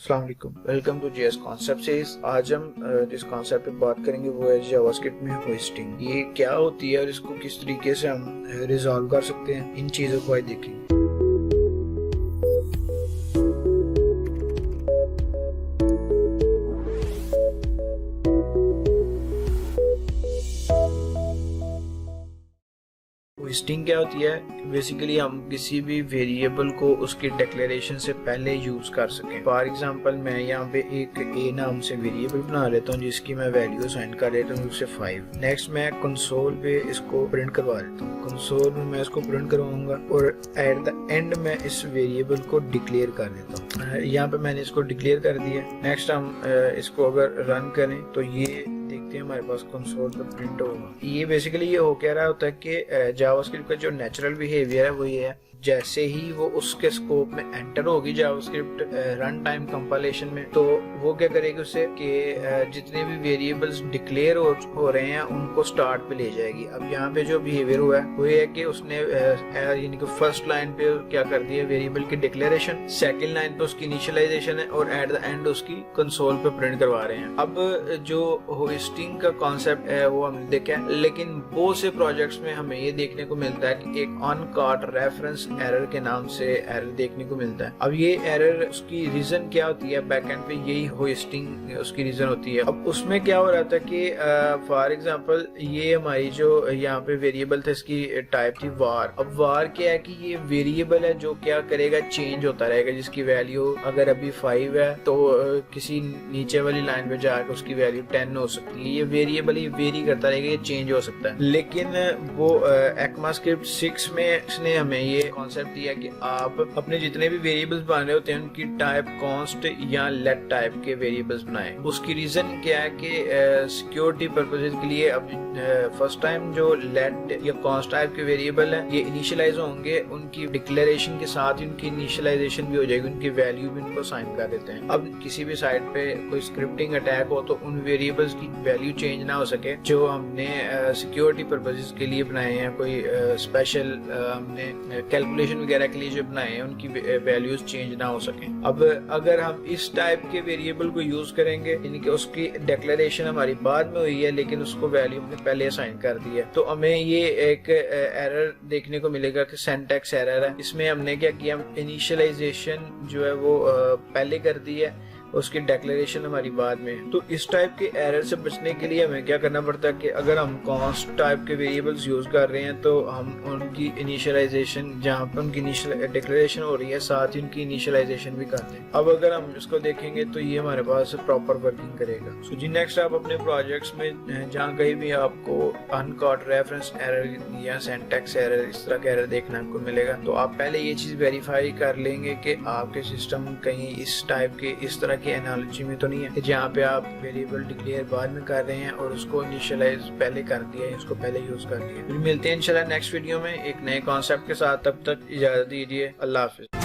अस्सलाम वालेकुम, welcome to JS concept series. आज हम जिस कॉन्सेप्ट पे बात करेंगे वो है जावास्क्रिप्ट में होइस्टिंग। ये क्या होती है और इसको किस तरीके से हम रिजॉल्व कर सकते हैं, इन चीज़ों को आज देखेंगे। होइस्टिंग क्या होती है? बेसिकली हम किसी भी वेरिएबल को उसकी डिक्लेरेशन से पहले यूज कर सकें। फॉर एग्जांपल मैं यहाँ पे एक ए नाम से वेरिएबल बना लेता हूँ जिसकी मैं वैल्यू असाइन कर देता हूँ उसे 5। नेक्स्ट मैं कंसोल पे इसको प्रिंट करवा देता हूँ। कंसोल में मैं इसको प्रिंट करवाऊंगा और एट द एंड मैं इस वेरिएबल को डिक्लेयर कर देता हूँ। यहाँ पे मैंने इसको डिक्लेयर कर दिया। नेक्स्ट हम इसको अगर रन करें तो ये देखते हैं हमारे पास कंसोल पे प्रिंट होगा। ये बेसिकली ये हो क्या रहा होता है कि जावास्क्रिप्ट का जो नेचुरल बिहेवियर है वो ये है, जैसे ही वो उसके स्कोप में एंटर होगी जावास्क्रिप्ट रन टाइम कंपाइलेशन में, तो वो क्या करेगी उसे कि जितने भी वेरिएबल्स डिक्लेयर हो रहे हैं उनको स्टार्ट पे ले जाएगी। अब यहाँ पे जो बिहेवियर हुआ है वो ये है कि उसने यानी कि फर्स्ट लाइन पे क्या कर दिया, वेरिएबल की डिक्लेरेशन, सेकंड लाइन पे उसकी इनिशियलाइजेशन है और एट द एंड उसकी कंसोल पे प्रिंट करवा रहे हैं। अब जो होइस्टिंग का कॉन्सेप्ट है वो हमने देखा है, लेकिन बहुत से प्रोजेक्ट्स में हमें ये देखने को मिलता है कि एक अनकॉट रेफरेंस एरर के नाम से एरर देखने को मिलता है। अब ये एरर उसकी रीजन क्या होती है, बैकएंड पे यही होइस्टिंग उसकी रीजन होती है। अब उसमें क्या हो रहा था कि फॉर एग्जांपल ये हमारी जो यहाँ पे वेरिएबल था इसकी टाइप थी वार। अब वार क्या है कि ये वेरिएबल है जो क्या करेगा, चेंज होता रहेगा, जिसकी वैल्यू अगर अभी 5 है तो किसी नीचे वाली लाइन पे जाकर उसकी वैल्यू 10 हो सकती है। ये वेरिएबल ही वेरी करता रहेगा, ये चेंज हो सकता है। लेकिन वो ECMAScript 6 में इसने हमें ये कॉन्सेप्ट दिया कि आप अपने जितने भी वेरिएबल्स बना रहे होते हैं उनकी टाइप कॉन्स्ट या लेट टाइप के वेरिएबल्स बनाएं। उसकी रीजन क्या है कि सिक्योरिटी पर्पसेस के लिए अब फर्स्ट टाइम जो लेट या कॉन्स्ट टाइप के वेरिएबल है ये इनिशियलाइज होंगे, उनकी डिक्लेरेशन के साथ ही उनकी इनिशियलाइजेशन भी हो जाएगी, उनकी वैल्यू भी उनको साइन कर देते हैं। अब किसी भी साइट पे कोई स्क्रिप्टिंग अटैक हो तो उन वेरिएबल्स की वैल्यू चेंज ना हो सके जो हमने सिक्योरिटी पर्पसेस के लिए बनाए हैं, कोई स्पेशल हमने कैलकुलेशन वगैरह के लिए जो बनाए हैं उनकी वैल्यूज चेंज ना हो सके। अब अगर हम इस टाइप के वेरिएबल को यूज करेंगे, यानी कि उसकी डिक्लेरेशन हमारी बाद में हुई है लेकिन उसको वैल्यू हमने पहले असाइन कर दी है, तो हमें ये एक एरर देखने को मिलेगा कि सिंटैक्स एरर है। इसमें हमने क्या किया, इनिशियलाइजेशन जो है वो पहले कर दी है, उसकी डिक्लेरेशन हमारी बाद में। तो इस टाइप के एरर से बचने के लिए हमें क्या करना पड़ता है कि अगर हम कॉन्स्ट टाइप के वेरिएबल्स यूज कर रहे हैं तो हम उनकी इनिशियलाइजेशन, जहाँ पे उनकी डिक्लेरेशन हो रही है, साथ ही उनकी इनिशियलाइजेशन भी कर दें। अब अगर हम इसको देखेंगे तो ये हमारे पास प्रॉपर वर्किंग करेगा। सो जी नेक्स्ट आप अपने प्रोजेक्ट्स में जहाँ कहीं भी आपको अनकॉट रेफरेंस एरर या सिंटैक्स एरर, इस तरह का एरर देखने को मिलेगा, तो आप पहले ये चीज वेरीफाई कर लेंगे कि आपके सिस्टम कहीं इस टाइप के, इस तरह की एनालॉजी में तो नहीं है जहाँ पे आप वेरिएबल डिक्लेयर बाद में कर रहे हैं और उसको इनिशियलाइज पहले कर दिया है, उसको पहले यूज कर दिया। फिर मिलते हैं इंशाल्लाह नेक्स्ट वीडियो में एक नए कॉन्सेप्ट के साथ। तब तक इजाजत दीजिए, अल्लाह हाफिज।